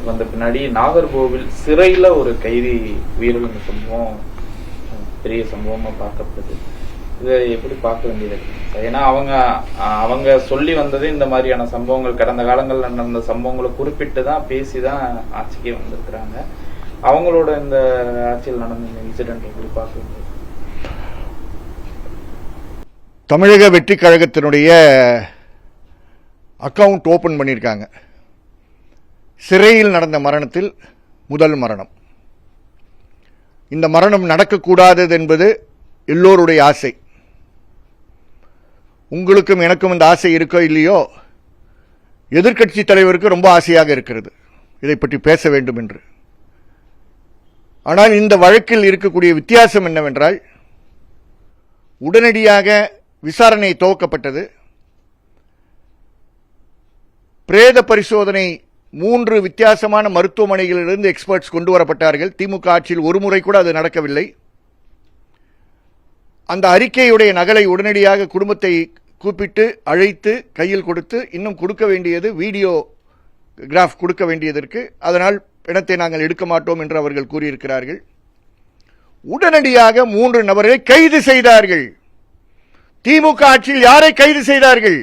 வந்த பின்னாடி நாகர்கோவில் சிறையில ஒரு கைதி உயிரிழந்த சம்பவம் பெரிய சம்பவமா பார்க்கப்படுது. இதை எப்படி பார்க்க வேண்டியது? ஏன்னா அவங்க சொல்லி வந்தது இந்த மாதிரியான சம்பவங்கள், கடந்த காலங்களில் நடந்த சம்பவங்களை குறிப்பிட்டு தான் பேசி தான் ஆட்சிக்கே வந்திருக்கிறாங்க. அவங்களோட இந்த ஆட்சியில் நடந்த இந்த இன்சிடென்ட் எப்படி பார்க்க வேண்டியது? தமிழக வெற்றி கழகத்தினுடைய அக்கவுண்ட் ஓபன் பண்ணியிருக்காங்க. சிறையில் நடந்த மரணத்தில் முதல் மரணம். இந்த மரணம் நடக்கக்கூடாதது என்பது எல்லோருடைய ஆசை. உங்களுக்கும் எனக்கும் இந்த ஆசை இருக்கோ இல்லையோ, எதிர்க்கட்சி தலைவருக்கு ரொம்ப ஆசையாக இருக்கிறது இதை பற்றி பேச வேண்டும் என்று. ஆனால் இந்த வழக்கில் இருக்கக்கூடிய வித்தியாசம் என்னவென்றால், உடனடியாக விசாரணை துவக்கப்பட்டது. பிரேத பரிசோதனை 3 வித்தியாசமான மருத்துவமனைகளிலிருந்து எக்ஸ்பர்ட்ஸ் கொண்டு வரப்பட்டார்கள். திமுக ஆட்சியில் ஒரு முறை கூட அது நடக்கவில்லை. அந்த அறிக்கையுடைய நகலை உடனடியாக குடும்பத்தை கூப்பிட்டு அழைத்து கையில் கொடுத்து, இன்னும் கொடுக்க வேண்டியது வீடியோ கிராஃப் கொடுக்க வேண்டியதற்கு, அதனால் பிணத்தை நாங்கள் எடுக்க மாட்டோம் என்று அவர்கள் கூறியிருக்கிறார்கள். உடனடியாக 3 நபர்களை கைது செய்தார்கள். திமுக ஆட்சியில் யாரை கைது செய்தார்கள்?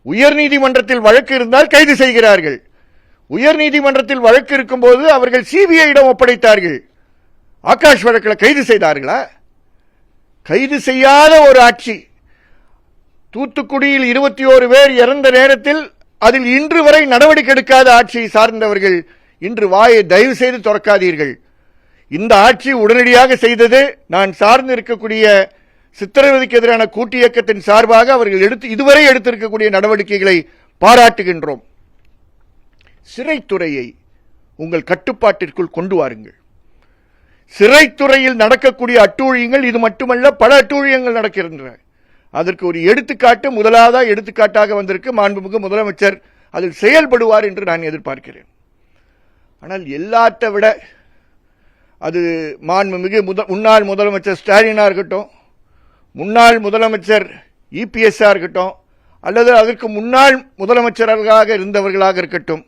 உயர்நீதிமன்றத்தில் வழக்கு இருந்தால் கைது செய்கிறார்கள். உயர்நீதிமன்றத்தில் வழக்கு இருக்கும்போது அவர்கள் சிபிஐயிடம் ஒப்படைத்தார்கள். ஆகாஷ் வழக்கில் கைது செய்தார்களா? கைது செய்யாத ஒரு ஆட்சி. தூத்துக்குடியில் 21 பேர் இறந்த நேரத்தில் அதில் இன்று வரை நடவடிக்கை எடுக்காத ஆட்சியை சார்ந்தவர்கள் இன்று வாயை தயவு செய்து திறக்காதீர்கள். இந்த ஆட்சி உடனடியாக செய்தது. நான் சார்ந்து இருக்கக்கூடிய சித்திரவதைக்கு எதிரான கூட்டு இயக்கத்தின் சார்பாக அவர்கள் இதுவரை எடுத்திருக்கக்கூடிய நடவடிக்கைகளை பாராட்டுகின்றோம். சிறைத்துறையை உங்கள் கட்டுப்பாட்டிற்குள் கொண்டு வாருங்கள். சிறைத்துறையில் நடக்கக்கூடிய அட்டூழியங்கள் இது மட்டுமல்ல, பல அட்டூழியங்கள் நடக்கின்றன. அதற்கு ஒரு எடுத்துக்காட்டு, முதலாவதாக எடுத்துக்காட்டாக வந்திருக்கு மாண்புமிகு முதலமைச்சர். அதில் செயல்படுவார் என்று நான் எதிர்பார்க்கிறேன். ஆனால் எல்லாத்தை விட அது மாண்புமிகு முன்னாள் முதலமைச்சர் ஸ்டாலினா இருக்கட்டும், முன்னாள் முதலமைச்சர் இபிஎஸ்ஆ இருக்கட்டும், அல்லது அதற்கு முன்னாள் முதலமைச்சர்களாக இருந்தவர்களாக இருக்கட்டும்,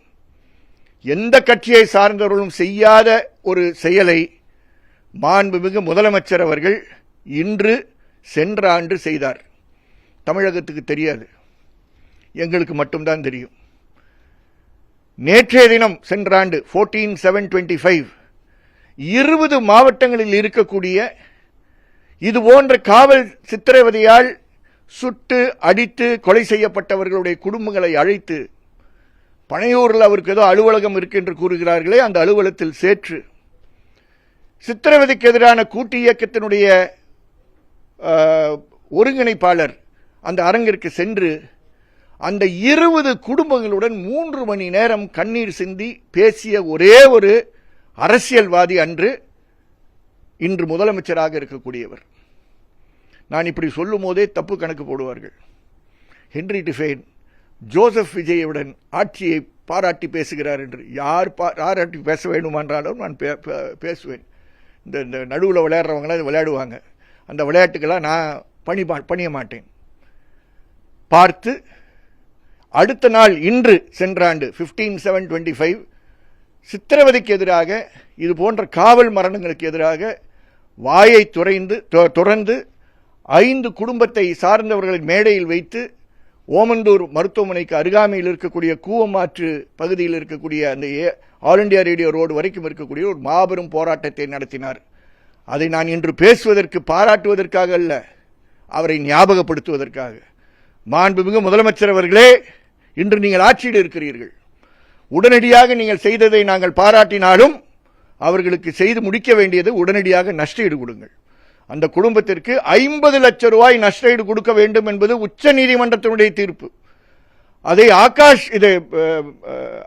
எந்த கட்சியை சார்ந்தவர்களும் செய்யாத ஒரு செயலை மாண்புமிகு முதலமைச்சர் அவர்கள் இன்று சென்ற ஆண்டு செய்தார். தமிழகத்துக்கு தெரியாது, எங்களுக்கு மட்டும்தான் தெரியும். நேற்றைய தினம் சென்ற ஆண்டு 14/7/25 20 மாவட்டங்களில் இருக்கக்கூடிய இது போன்ற காவல் சித்திரவதையால் சுட்டு அடித்து கொலை செய்யப்பட்டவர்களுடைய குடும்பங்களை அழைத்து, பனையூரில் அவருக்கு ஏதோ அலுவலகம் இருக்கு என்று கூறுகிறார்களே, அந்த அலுவலகத்தில் சேற்று சித்திரவதைக்கு எதிரான கூட்டு இயக்கத்தினுடைய ஒருங்கிணைப்பாளர் அந்த அரங்கிற்கு சென்று அந்த 20 குடும்பங்களுடன் 3 மணி நேரம் கண்ணீர் சிந்தி பேசிய ஒரே ஒரு அரசியல்வாதி அன்று இன்று முதலமைச்சராக இருக்கக்கூடியவர். நான் இப்படி சொல்லும் போதே தப்பு கணக்கு போடுவார்கள். ஹென்றி டிஃபைன் ஜோசப் விஜயுடன் ஆட்சியை பாராட்டி பேசுகிறார் என்று. யார் பாராட்டி பேச வேண்டுமானாலும் நான் பேசுவேன். இந்த நடுவில் விளையாடுறவங்களாம் விளையாடுவாங்க, அந்த விளையாட்டுக்கெல்லாம் நான் பணிய மாட்டேன். பார்த்து அடுத்த நாள் இன்று சென்ற ஆண்டு 15/7/25 சித்திரவதைக்கு எதிராக, இது போன்ற காவல் மரணங்களுக்கு எதிராக வாயை துறந்து 5 குடும்பத்தை சார்ந்தவர்களை மேடையில் வைத்து ஓமந்தூர் மருத்துவமனைக்கு அருகாமையில் இருக்கக்கூடிய கூவமாற்று பகுதியில் இருக்கக்கூடிய அந்த ஆல் இண்டியா ரேடியோ ரோடு வரைக்கும் இருக்கக்கூடிய ஒரு மாபெரும் போராட்டத்தை நடத்தினார். அதை நான் இன்று பேசுவதற்கு, பாராட்டுவதற்காக அல்ல, அவரை ஞாபகப்படுத்துவதற்காக. மாண்புமிகு முதலமைச்சர் அவர்களே, இன்று நீங்கள் ஆட்சியில் இருக்கிறீர்கள். உடனடியாக நீங்கள் செய்ததை நாங்கள் பாராட்டினாலும் அவர்களுக்கு செய்து முடிக்க வேண்டியது உடனடியாக நஷ்டஈடு கொடுங்கள். அந்த குடும்பத்திற்கு 50 லட்சம் ரூபாய் நஷ்டஈடு கொடுக்க வேண்டும் என்பது உச்ச நீதிமன்றத்தினுடைய தீர்ப்பு. அதை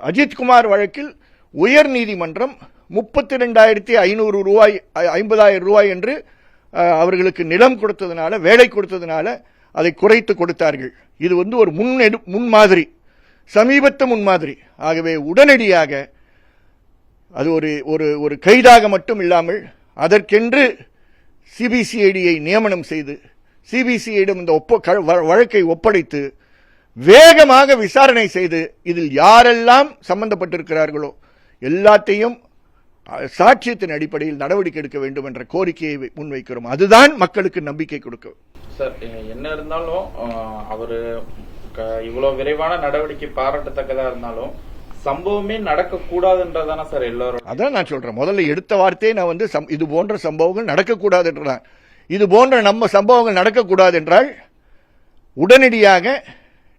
அஜித்குமார் வழக்கில் உயர் நீதிமன்றம் 32,500 ரூபாய் 50,000 ரூபாய் என்று அவர்களுக்கு நிலம் கொடுத்ததுனால, வேலை கொடுத்ததுனால அதை குறைத்து கொடுத்தார்கள். இது ஒரு முன்மாதிரி, சமீபத்த முன்மாதிரி. ஆகவே உடனடியாக அது ஒரு கைதாக மட்டும் இல்லாமல் அதற்கென்று சிபிசிஐடியை நியமனம் செய்து சிபிசிஐடிடம் இந்த வழக்கை ஒப்படைத்து வேகமாக விசாரணை செய்து இதில் யாரெல்லாம் சம்பந்தப்பட்டிருக்கிறார்களோ, எல்லாத்தையும் சாட்சியத்தின் அடிப்படையில் நடவடிக்கை எடுக்க வேண்டும் என்ற கோரிக்கையை முன்வைக்கிறோம். அதுதான் மக்களுக்கு நம்பிக்கை கொடுக்கும். சார், என்ன இருந்தாலும் அவரு இவ்வளவு விரைவான நடவடிக்கை பாராட்டத்தக்கதா இருந்தாலும் சம்பவமே நடக்க கூடாதுன்றதான சார் எல்லாரும். அதான் நான் சொல்றேன், முதல்ல எடுத்த வார்த்தையை நான் வந்து இது போன்ற சம்பவங்கள் நடக்கக்கூடாது என்றான். இது போன்ற நம்ம சம்பவங்கள் நடக்கக்கூடாது என்றால் உடனடியாக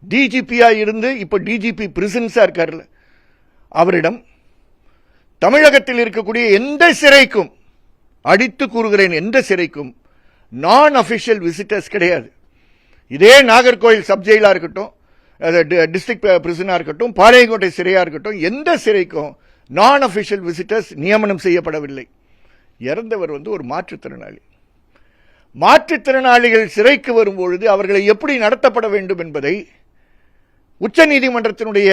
டிஜிபியா இருந்து இப்ப டிஜிபி பிரிசன்ஸா இருக்காருல்ல, அவரிடம் தமிழகத்தில் இருக்கக்கூடிய எந்த சிறைக்கும், அடித்து கூறுகிறேன், எந்த சிறைக்கும் நான் அபிஷியல் விசிட்டர்ஸ் கிடையாது. இதே நாகர்கோயில் சப்ஜெயிலா இருக்கட்டும், டிஸ்ட்ரிக்ட் பிரிசனா இருக்கட்டும், பாளையங்கோட்டை சிறையா இருக்கட்டும், எந்த சிறைக்கும் நான் அபிஷியல் விசிட்டர்ஸ் நியமனம் செய்யப்படவில்லை. இறந்தவர் வந்து ஒரு மாற்றுத்திறனாளி. மாற்றுத்திறனாளிகள் சிறைக்கு வரும்பொழுது அவர்களை எப்படி நடத்தப்பட வேண்டும் என்பதை உச்சநீதிமன்றத்தினுடைய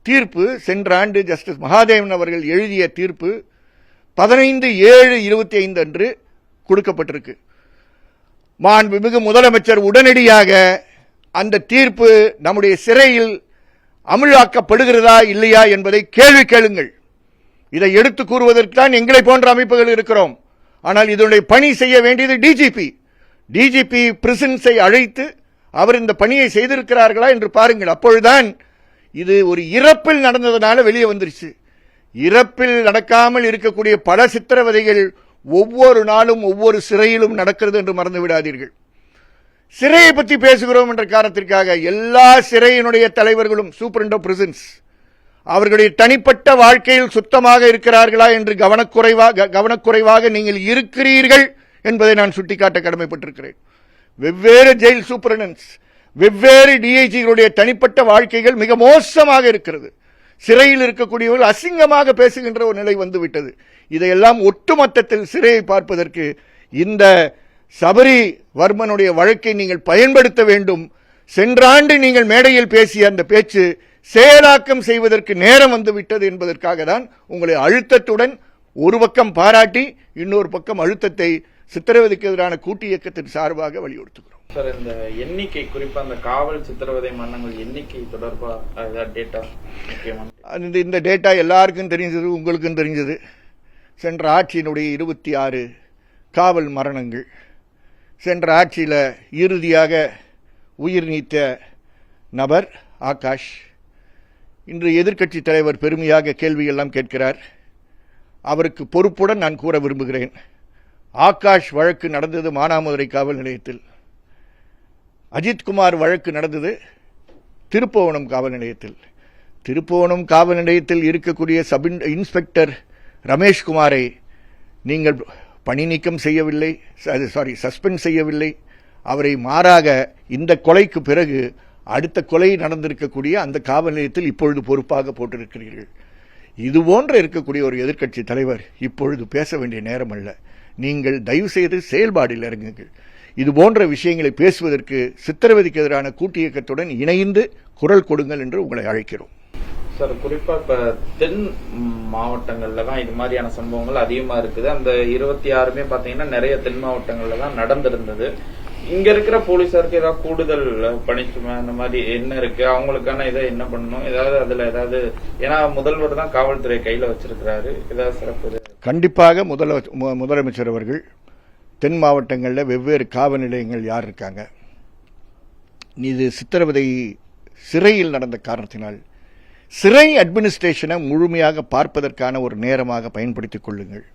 தீர்ப்பு, சென்ற ஆண்டு ஜஸ்டிஸ் மகாதேவன் அவர்கள் எழுதிய தீர்ப்பு 15/7/25 அன்று கொடுக்கப்பட்டிருக்கு. மாண்புமிகு முதலமைச்சர் உடனடியாக அந்த தீர்ப்பு நம்முடைய சிறையில் அமுலாக்கப்படுகிறதா இல்லையா என்பதை கேள்வி கேளுங்கள். இதை எடுத்து கூறுவதற்கு தான் எங்களை போன்ற அமைப்புகள் இருக்கிறோம். ஆனால் இதனுடைய பணி செய்ய வேண்டியது டிஜிபி பிரிசன்ஸை அழைத்து அவர் இந்த பணியை செய்திருக்கிறார்களா என்று பாருங்கள். அப்பொழுதுதான் இது ஒரு இறப்பில் நடந்ததனால வெளியே வந்துருச்சு. இறப்பில் நடக்காமல் இருக்கக்கூடிய பல சித்திரவதைகள் ஒவ்வொரு நாளும் ஒவ்வொரு சிறையிலும் நடக்கிறது என்று மறந்து விடாதீர்கள். சிறையை பற்றி பேசுகிறோம் என்ற காரணத்திற்காக எல்லா சிறையினுடைய தலைவர்களும், சூப்பரண்ட் ஆஃப் பிரிசன்ஸ், அவர்களுடைய தனிப்பட்ட வாழ்க்கையில் சுத்தமாக இருக்கிறார்களா என்று கவனக்குறைவாக நீங்கள் இருக்கிறீர்கள் என்பதை நான் சுட்டிக்காட்ட கடமைப்பட்டிருக்கிறேன். வெவ்வேறு ஜெயில் சூப்பரண்டன்ட்ஸ், வெவ்வேறு டிஐஜிகளுடைய தனிப்பட்ட வாழ்க்கைகள் மிக மோசமாக இருக்கிறது. சிறையில் இருக்கக்கூடியவர்கள் அசிங்கமாக பேசுகின்ற ஒரு நிலை வந்துவிட்டது. இதையெல்லாம் ஒட்டுமொத்தத்தில் சிறையை பார்ப்பதற்கு இந்த சபரி வர்மனுடைய வழக்கை நீங்கள் பயன்படுத்த வேண்டும். சென்ற ஆண்டு நீங்கள் மேடையில் பேசிய அந்த பேச்சு செயலாக்கம் செய்வதற்கு நேரம் வந்துவிட்டது என்பதற்காக தான் உங்களை அழுத்தத்துடன் ஒரு பக்கம் பாராட்டி இன்னொரு பக்கம் அழுத்தத்தை சித்திரவதைக்கு எதிரான கூட்டு இயக்கத்தின் சார்பாக வலியுறுத்துகிறோம். சார், இந்த எண்ணிக்கை, குறிப்பா அந்த காவல் சித்திரவதை மரணங்கள் எண்ணிக்கை தொடர்பா டேட்டா முக்கியமான இந்த டேட்டா எல்லாருக்கும் தெரிஞ்சது, உங்களுக்கும் தெரிஞ்சது. சென்ற ஆட்சியினுடைய 26 காவல் மரணங்கள். சென்ற ஆட்சியில் இறுதியாக உயிர் நீத்த நபர் ஆகாஷ். இன்று எதிர்க்கட்சி தலைவர் பெருமையாக கேள்வியெல்லாம் கேட்கிறார். அவருக்கு பொறுப்புடன் நான் கூற விரும்புகிறேன், ஆகாஷ் வழக்கு நடந்தது மானாமதுரை காவல் நிலையத்தில். அஜித்குமார் வழக்கு நடந்தது திருப்புவனம் காவல் நிலையத்தில். திருப்புவனம் காவல் நிலையத்தில் இருக்கக்கூடிய சப் இன்ஸ்பெக்டர் ரமேஷ்குமாரை நீங்கள் பணி நீக்கம் செய்யவில்லை, சஸ்பெண்ட் செய்யவில்லை. அவரை மாறாக இந்த கொலைக்கு பிறகு அடுத்த கொலை நடந்திருக்கக்கூடிய அந்த காவல் நிலையத்தில் இப்பொழுது பொறுப்பாக போட்டிருக்கிறீர்கள். இதுபோன்ற இருக்கக்கூடிய ஒரு எதிர்க்கட்சி தலைவர் இப்பொழுது பேச வேண்டிய நேரம் அல்ல. நீங்கள் தயவு செய்து செயல்பாடில் இறங்குங்கள். இது போன்ற விஷயங்களை பேசுவதற்கு சித்திரவதைக்கு எதிரான கூட்டு இயக்கத்துடன் இணைந்து குரல் கொடுங்கள் என்று உங்களை அழைக்கிறோம். சார், குறிப்பா இப்ப தென் மாவட்டங்கள்ல தான் இது மாதிரியான சம்பவங்கள் அதிகமா இருக்குது. அந்த 26மே பாத்தீங்கன்னா நிறைய தென் மாவட்டங்கள்ல தான் நடந்திருந்தது. இங்க இருக்கிற போலீசாருக்கு ஏதாவது கூடுதல் பணிச்சுமை அந்த மாதிரி என்ன இருக்கு, அவங்களுக்கான இதை என்ன பண்ணணும், ஏதாவது அதுல ஏதாவது, ஏன்னா முதல்வர் தான் காவல்துறை கையில வச்சிருக்கிறாரு, ஏதாவது சிறப்பு? கண்டிப்பாக முதலமைச்சர் அவர்கள் தென் மாவட்டங்களில் வெவ்வேறு காவல் நிலையங்கள் யார் இருக்காங்க, இது சித்திரவதை சிறையில் நடந்த காரணத்தினால் சிறை அட்மினிஸ்ட்ரேஷனை முழுமையாக பார்ப்பதற்கான ஒரு நேரமாக பயன்படுத்திக் கொள்ளுங்கள்.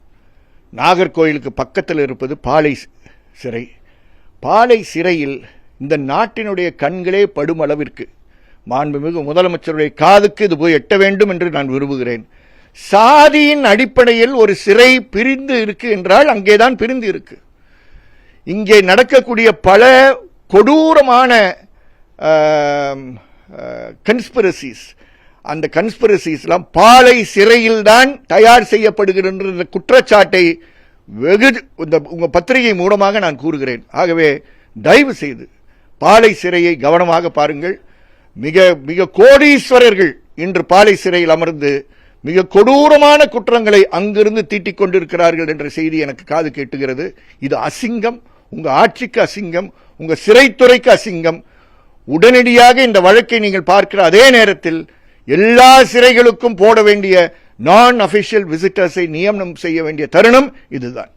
நாகர்கோயிலுக்கு பக்கத்தில் இருப்பது பாளை சிறை. பாளை சிறையில் இந்த நாட்டினுடைய கண்களே படும் அளவிற்கு மாண்புமிகு முதலமைச்சருடைய காதுக்கு இது போய் எட்ட வேண்டும் என்று நான் விரும்புகிறேன். சாதியின் அடிப்படையில் ஒரு சிறை பிரிந்து இருக்கு என்றால் அங்கேதான் பிரிந்து இருக்கு. இங்கே நடக்கக்கூடிய பல கொடூரமான கன்ஸ்பிரசிஸ், அந்த கன்ஸ்பிரசிஸ்லாம் பாளை சிறையில் தான் தயார் செய்யப்படுகின்ற குற்றச்சாட்டை வெகு உங்க பத்திரிகை மூலமாக நான் கூறுகிறேன். ஆகவே தயவு செய்து பாளை சிறையை கவனமாக பாருங்கள். மிக மிக கோடீஸ்வரர்கள் இன்று பாளை சிறையில் அமர்ந்து மிக கொடூரமான குற்றங்களை அங்கிருந்து தீட்டிக் கொண்டிருக்கிறார்கள் என்ற செய்தி எனக்கு காது கேட்டுகிறது. இது அசிங்கம், உங்க ஆட்சிக்கு அசிங்கம், உங்க சிறைத்துறைக்கு அசிங்கம். உடனடியாக இந்த வழக்கை நீங்கள் பார்க்கிற அதே நேரத்தில் எல்லா சிறைகளுக்கும் போட வேண்டிய நான் அபிஷியல் விசிட்டர்ஸை நியமனம் செய்ய வேண்டிய தருணம் இதுதான்.